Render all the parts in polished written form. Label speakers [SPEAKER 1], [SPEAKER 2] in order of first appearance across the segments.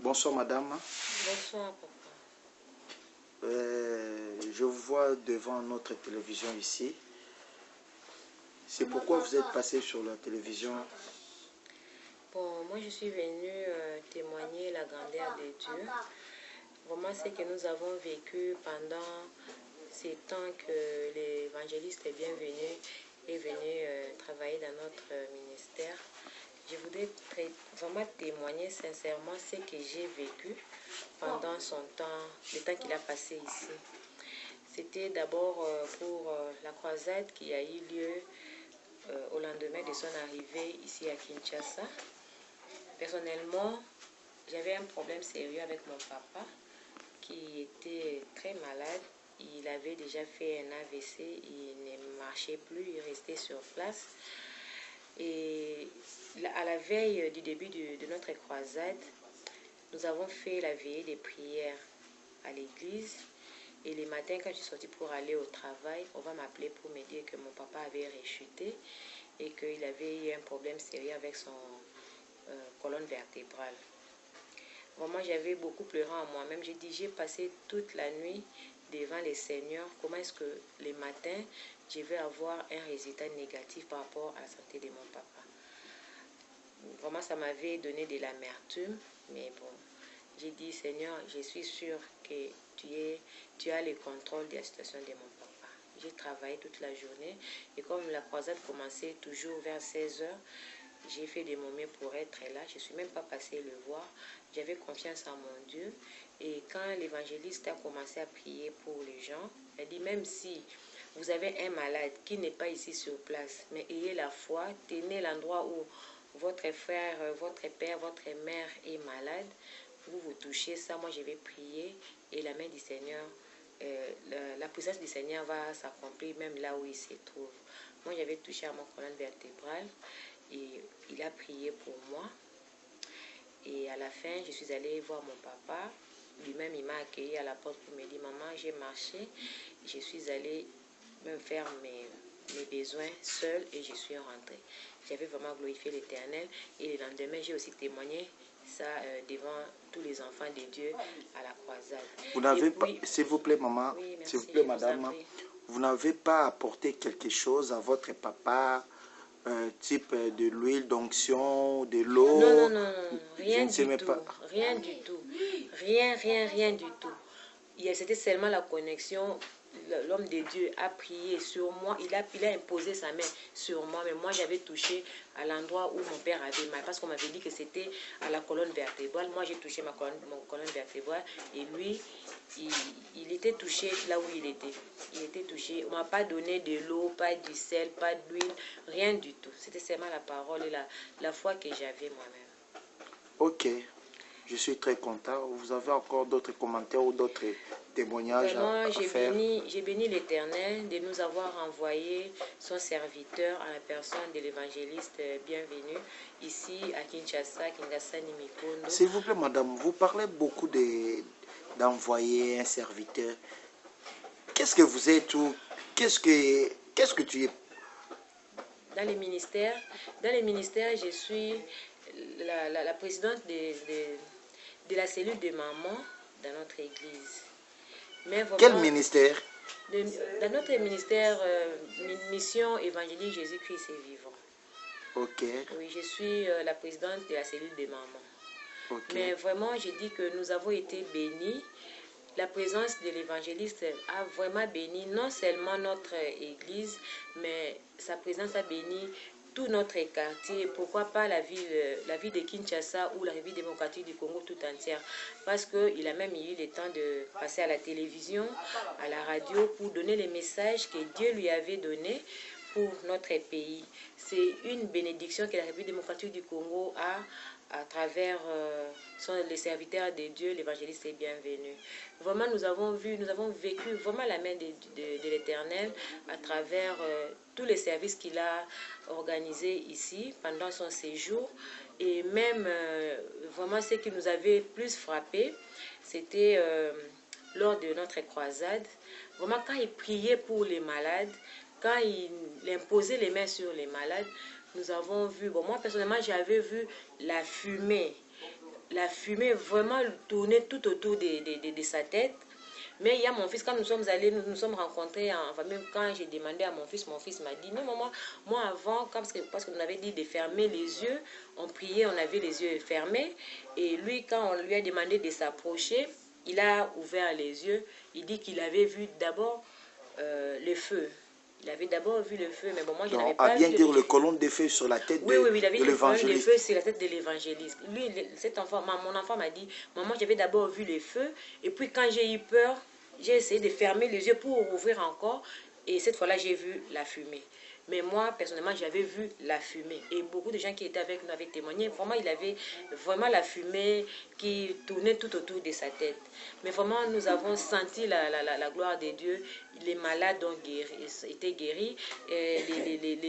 [SPEAKER 1] Bonsoir madame.
[SPEAKER 2] Bonsoir papa.
[SPEAKER 1] Je vous vois devant notre télévision ici. C'est pourquoi vous êtes passé sur la télévision.
[SPEAKER 2] Bon, moi je suis venue témoigner la grandeur de Dieu. Vraiment ce que nous avons vécu pendant ces temps que l'évangéliste est venu travailler dans notre ministère. Je voudrais vraiment témoigner sincèrement ce que j'ai vécu pendant son temps, le temps qu'il a passé ici. C'était d'abord pour la croisade qui a eu lieu au lendemain de son arrivée ici à Kinshasa. Personnellement, j'avais un problème sérieux avec mon papa qui était très malade. Il avait déjà fait un AVC, il ne marchait plus, il restait sur place. Et à la veille du début de notre croisade, nous avons fait la veillée des prières à l'église. Et les matins, quand je suis sortie pour aller au travail, on va m'appeler pour me dire que mon papa avait rechuté et qu'il avait eu un problème sérieux avec son colonne vertébrale. Vraiment, j'avais beaucoup pleuré en moi-même. J'ai dit, j'ai passé toute la nuit devant les seigneurs. Comment est-ce que les matins, je vais avoir un résultat négatif par rapport à la santé de mon papa? Vraiment, ça m'avait donné de l'amertume. Mais bon, j'ai dit, Seigneur, je suis sûre que tu as le contrôle de la situation de mon papa. J'ai travaillé toute la journée. Et comme la croisade commençait toujours vers 16 h, j'ai fait de mon mieux pour être là. Je ne suis même pas passée le voir. J'avais confiance en mon Dieu. Et quand l'évangéliste a commencé à prier pour les gens, il a dit, même si vous avez un malade qui n'est pas ici sur place, mais ayez la foi, tenez l'endroit où votre frère, votre père, votre mère est malade, vous touchez ça, moi je vais prier et la main du Seigneur, la puissance du Seigneur va s'accomplir même là où il se trouve. Moi j'avais touché à mon colonne vertébrale. Et il a prié pour moi. Et à la fin, je suis allée voir mon papa. Lui-même, il m'a accueilli à la porte pour me dire, maman, j'ai marché. Je suis allée me faire mes besoins seule et je suis rentrée. J'avais vraiment glorifié l'Éternel. Et le lendemain, j'ai aussi témoigné ça devant tous les enfants de Dieu à la croisade.
[SPEAKER 1] Vous n'avez pas, s'il vous plaît, maman,
[SPEAKER 2] oui, merci,
[SPEAKER 1] s'il vous plaît, madame, vous n'avez pas apporté quelque chose à votre papa? Type de l'huile d'onction, de l'eau?
[SPEAKER 2] Non, rien du tout.
[SPEAKER 1] Pas.
[SPEAKER 2] Rien du tout. Rien du tout. C'était seulement la connexion. L'homme de Dieu a prié sur moi. Il a imposé sa main sur moi. Mais moi, j'avais touché à l'endroit où mon père avait mal. Parce qu'on m'avait dit que c'était à la colonne vertébrale. Moi, j'ai touché mon colonne vertébrale. Et lui, il était touché là où il était. Il était touché. On ne m'a pas donné de l'eau, pas du sel, pas d'huile, rien du tout. C'était seulement la parole et la foi que j'avais moi-même.
[SPEAKER 1] Ok. Je suis très content. Vous avez encore d'autres commentaires ou d'autres témoignages à faire?
[SPEAKER 2] J'ai béni l'Éternel de nous avoir envoyé son serviteur à la personne de l'évangéliste bienvenu ici à Kinshasa, Kingasani Mikondo.
[SPEAKER 1] S'il vous plaît, madame, vous parlez beaucoup d'envoyer un serviteur. Qu'est-ce que vous êtes ou qu'est-ce que tu es?
[SPEAKER 2] Dans les ministères, je suis la présidente de la cellule de maman dans notre église. Mais vraiment,
[SPEAKER 1] quel ministère?
[SPEAKER 2] Dans notre ministère, Mission Évangélique Jésus-Christ est vivant.
[SPEAKER 1] Ok.
[SPEAKER 2] Oui, je suis la présidente de la cellule de maman.
[SPEAKER 1] Okay.
[SPEAKER 2] Mais vraiment, je dis que nous avons été bénis. La présence de l'évangéliste a vraiment béni non seulement notre église, mais sa présence a béni tout notre quartier, pourquoi pas la ville de Kinshasa ou la République démocratique du Congo tout entière. Parce qu'il a même eu le temps de passer à la télévision, à la radio, pour donner les messages que Dieu lui avait donnés pour notre pays. C'est une bénédiction que la République démocratique du Congo a à travers les serviteurs de Dieu, l'évangéliste est bienvenu. Vraiment, nous avons vécu vraiment la main de l'Éternel à travers tous les services qu'il a organisés ici pendant son séjour. Et même, vraiment, ce qui nous avait plus frappé, c'était lors de notre croisade. Vraiment, quand il priait pour les malades, quand il imposait les mains sur les malades, nous avons vu, bon, moi personnellement j'avais vu la fumée la fumée vraiment tournait tout autour de sa tête. Mais il y a mon fils, quand nous sommes allés, nous sommes rencontrés, enfin même quand j'ai demandé à mon fils m'a dit, non maman, moi avant, parce que nous avait dit de fermer les yeux, on priait, on avait les yeux fermés, et lui, quand on lui a demandé de s'approcher, il a ouvert les yeux, il dit qu'il avait vu d'abord le feu. Il avait d'abord vu le feu, mais bon, moi je n'avais
[SPEAKER 1] Donc, à
[SPEAKER 2] pas
[SPEAKER 1] bien
[SPEAKER 2] vu.
[SPEAKER 1] dire le colonne de feu sur la tête
[SPEAKER 2] Oui, oui, oui, il avait
[SPEAKER 1] de
[SPEAKER 2] dit le colonne de
[SPEAKER 1] l'évangéliste.
[SPEAKER 2] feu sur la tête de l'évangéliste. Lui, cet enfant, mon enfant m'a dit, maman, j'avais d'abord vu les feux, et puis quand j'ai eu peur, j'ai essayé de fermer les yeux pour ouvrir encore, et cette fois-là, j'ai vu la fumée. Mais moi, personnellement, j'avais vu la fumée. Et beaucoup de gens qui étaient avec nous avaient témoigné. Vraiment, il avait vraiment la fumée qui tournait tout autour de sa tête. Mais vraiment, nous avons senti la gloire de Dieu. Les malades ont été guéris. Et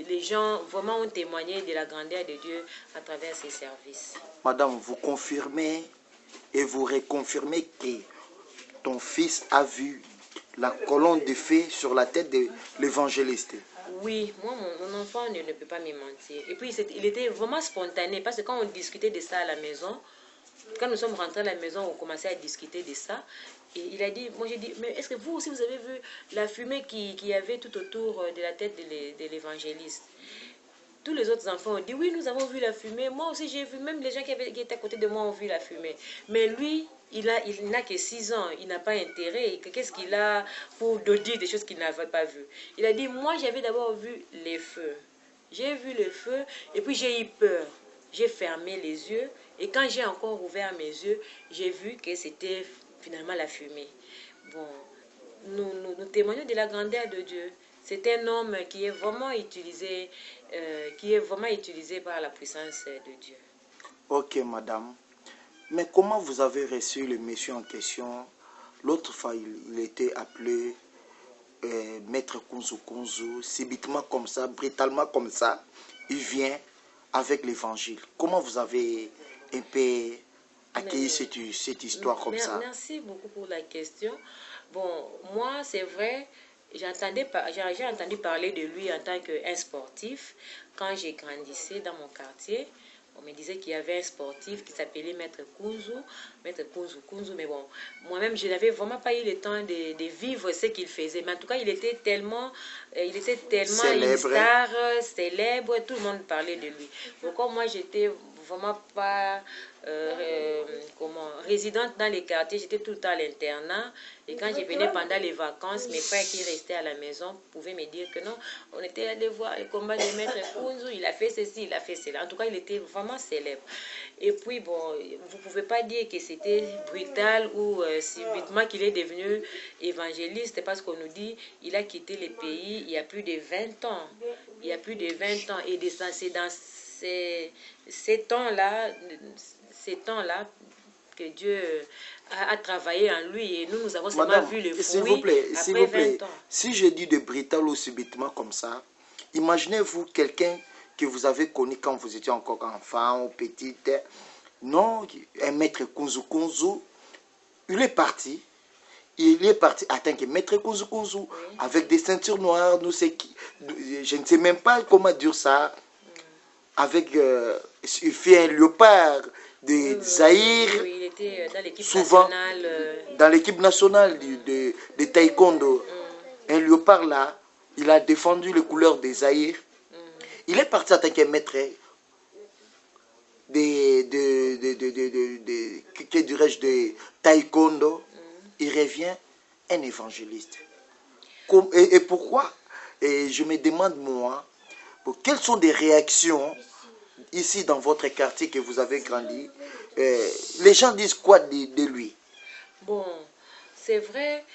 [SPEAKER 2] les gens vraiment ont témoigné de la grandeur de Dieu à travers ces services.
[SPEAKER 1] Madame, vous confirmez et vous reconfirmez que ton fils a vu la colonne de feu sur la tête de l'évangéliste.
[SPEAKER 2] Oui, moi, mon enfant ne peut pas me mentir. Et puis, il était vraiment spontané parce que quand on discutait de ça à la maison, quand nous sommes rentrés à la maison, on commençait à discuter de ça. Et il a dit, moi j'ai dit, mais est-ce que vous aussi vous avez vu la fumée qui y avait tout autour de la tête de l'évangéliste? Tous les autres enfants ont dit, oui, nous avons vu la fumée. Moi aussi j'ai vu, même les gens qui étaient à côté de moi ont vu la fumée. Mais lui, il n'a que 6 ans, il n'a pas intérêt. Qu'est-ce qu'il a pour dire des choses qu'il n'avait pas vues? Il a dit, moi j'avais d'abord vu les feux. J'ai vu le feu et puis j'ai eu peur. J'ai fermé les yeux et quand j'ai encore ouvert mes yeux, j'ai vu que c'était finalement la fumée. Bon, nous témoignons de la grandeur de Dieu. C'est un homme qui est vraiment utilisé par la puissance de Dieu.
[SPEAKER 1] Ok, madame. Mais comment vous avez reçu le monsieur en question? L'autre fois, il était appelé Maître Kunzu Kunzu, subitement comme ça, brutalement comme ça, il vient avec l'évangile. Comment vous avez un peu accueilli cette histoire comme ça?
[SPEAKER 2] Merci beaucoup pour la question. Bon, moi, c'est vrai, j'ai entendu parler de lui en tant qu'un sportif quand j'ai grandissé dans mon quartier. On me disait qu'il y avait un sportif qui s'appelait Maître Kunzu Kunzu, mais bon, moi-même, je n'avais vraiment pas eu le temps de vivre ce qu'il faisait. Mais en tout cas, il était tellement
[SPEAKER 1] Célèbre.
[SPEAKER 2] une star, célèbre, tout le monde parlait de lui. Donc, comme moi, j'étais vraiment pas résidente dans les quartiers, j'étais tout le temps à l'internat. Et quand je venais pendant les vacances, mes frères qui restaient à la maison pouvaient me dire que non, on était allé voir le combat de Maître Kunzu, il a fait ceci, il a fait cela. En tout cas, il était vraiment célèbre. Et puis, bon, vous ne pouvez pas dire que c'était brutal ou subitement qu'il est devenu évangéliste parce qu'on nous dit il a quitté le pays il y a plus de 20 ans. Il y a plus de 20 ans. Et c'est dans ces temps-là que Dieu a travaillé en lui et nous avons seulement vu le fruit
[SPEAKER 1] s'il vous plaît,
[SPEAKER 2] après 20 ans.
[SPEAKER 1] Si je dis de brutal ou subitement comme ça, imaginez-vous quelqu'un que vous avez connu quand vous étiez encore enfant ou petite, non, un maître Kunzu Kunzu, il est parti en tant que maître Kunzu Kunzu, oui, avec des ceintures noires, je ne sais même pas comment dire ça, avec, il fait un léopard de Zaïre,
[SPEAKER 2] oui, il était dans l'équipe
[SPEAKER 1] souvent
[SPEAKER 2] nationale,
[SPEAKER 1] dans l'équipe nationale de taekwondo. Un léopard là, il a défendu les couleurs des Zaïre. Il est parti en tant que maître de taekwondo. Il revient un évangéliste. Et pourquoi? Et je me demande moi, quelles sont des réactions ici dans votre quartier que vous avez grandi? Les gens disent quoi de lui?
[SPEAKER 2] Bon, c'est vrai,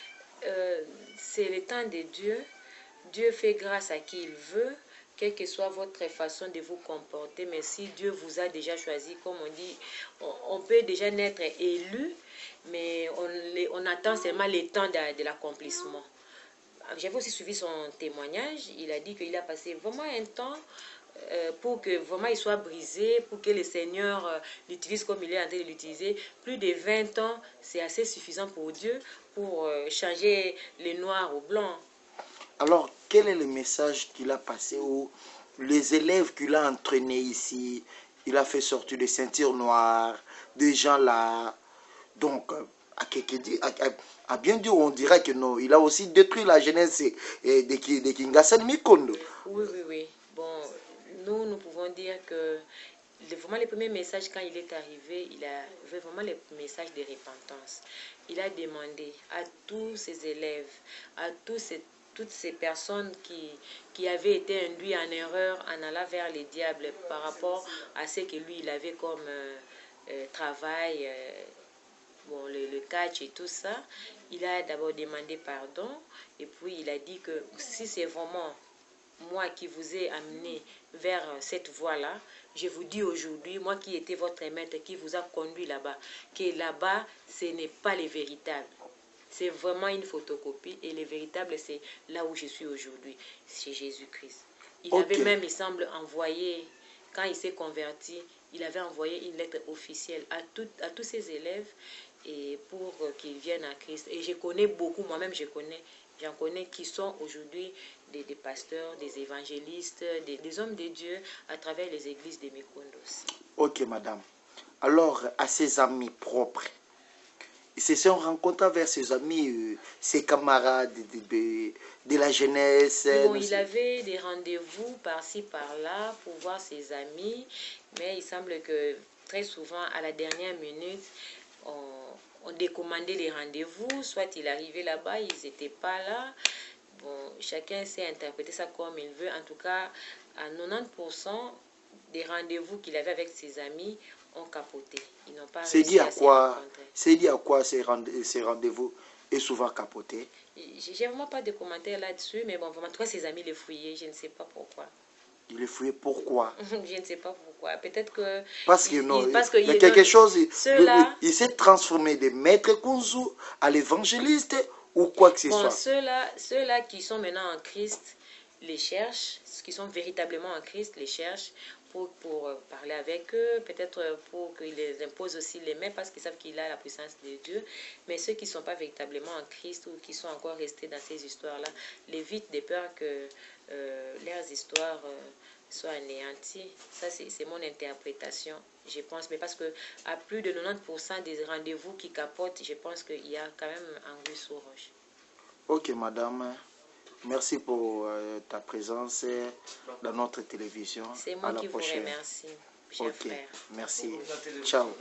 [SPEAKER 2] c'est le temps de Dieu. Dieu fait grâce à qui il veut, quelle que soit votre façon de vous comporter. Mais si Dieu vous a déjà choisi, comme on dit, on peut déjà naître élu, mais on attend seulement le temps de l'accomplissement. J'avais aussi suivi son témoignage. Il a dit qu'il a passé vraiment un temps pour que vraiment il soit brisé, pour que le Seigneur l'utilise comme il est en train de l'utiliser. Plus de 20 ans, c'est assez suffisant pour Dieu pour changer les noirs au blanc.
[SPEAKER 1] Alors, quel est le message qu'il a passé aux les élèves qu'il a entraînés ici? Il a fait sortir des ceintures noires, des gens là. Donc, à bien dire, on dirait que non, il a aussi détruit la jeunesse de Kingasan Mikondo.
[SPEAKER 2] Oui, oui, oui. Bon, nous pouvons dire que vraiment les premiers messages, quand il est arrivé, il a fait vraiment les messages de repentance. Il a demandé à tous ses élèves, à toutes ces personnes qui avaient été induits en erreur en allant vers les diables par rapport à ce que lui, il avait comme travail, bon, le catch et tout ça. Il a d'abord demandé pardon et puis il a dit que si c'est vraiment moi qui vous ai amené vers cette voie-là, je vous dis aujourd'hui, moi qui étais votre maître, qui vous a conduit là-bas, que là-bas, ce n'est pas les véritables. C'est vraiment une photocopie et les véritables, c'est là où je suis aujourd'hui, chez Jésus-Christ. Il avait même, il semble, envoyé, quand il s'est converti, il avait envoyé une lettre officielle à tous ses élèves et pour qu'ils viennent à Christ. Et je connais beaucoup, moi-même j'en connais qui sont aujourd'hui des pasteurs, des évangélistes, des hommes de Dieu à travers les églises de Mikondo aussi.
[SPEAKER 1] Ok, madame. Alors, à ses amis propres, ils se sont rencontrés avec ses amis, ses camarades de la jeunesse.
[SPEAKER 2] Bon, il avait des rendez-vous par-ci, par-là pour voir ses amis, mais il semble que très souvent, à la dernière minute, on décommandait les rendez-vous, soit il arrivait là-bas, ils n'étaient pas là. Bon, chacun s'est interprété ça comme il veut. En tout cas, à 90% des rendez-vous qu'il avait avec ses amis ont capoté. Ils n'ont pas réussi à se rencontrer.
[SPEAKER 1] C'est dit à quoi ces rendez-vous est souvent capoté?
[SPEAKER 2] J'ai vraiment pas de commentaires là-dessus, mais bon, vraiment, en tout cas, ses amis les fouillaient, je ne sais pas pourquoi.
[SPEAKER 1] Il est fouillé pourquoi?
[SPEAKER 2] Je ne sais pas pourquoi. Peut-être que...
[SPEAKER 1] Parce que non, il y a quelque chose... Il s'est transformé de maître Kunzu à l'évangéliste ou quoi que ce soit.
[SPEAKER 2] Ceux-là qui sont maintenant en Christ les cherchent, ceux qui sont véritablement en Christ les cherchent pour parler avec eux, peut-être pour qu'ils les imposent aussi les mains parce qu'ils savent qu'il a la puissance de Dieu. Mais ceux qui ne sont pas véritablement en Christ ou qui sont encore restés dans ces histoires-là, l'évitent de peur que leurs histoires soient anéanties. Ça, c'est mon interprétation, je pense. Mais parce que à plus de 90% des rendez-vous qui capotent, je pense qu'il y a quand même anguille sous roche.
[SPEAKER 1] Ok, madame. Merci pour ta présence dans notre télévision.
[SPEAKER 2] C'est moi qui vous remercie, cher frère.
[SPEAKER 1] Merci. Ciao.